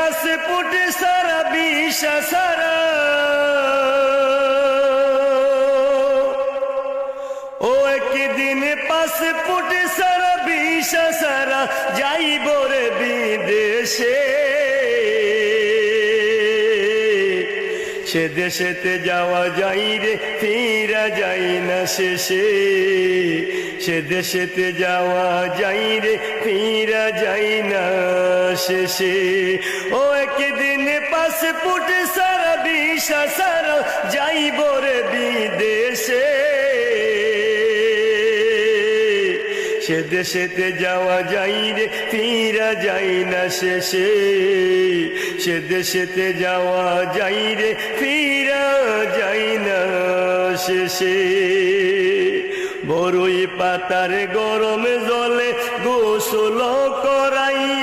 passport সারা visa সারা ও একদিন passport সারা visa সারা যাইব রে বিদেশে সে দেশেতে যাওয়া যাই রে ফিরা যাই না শেষে সে দেশেতে যাওয়া যাই রে ফিরা যাই না শেষে ও একদিন পাসপোর্ট সারা ভিসা সারা যাইব রে বিদেশে সে দেশেতে যাওয়া যাই রে ফিরা যাই না শেষে সে দেশেতে যাওয়া যাই রে ফিরা যাই না শেষে বড়ই পাতার গরম জলে গোসল করাইয়া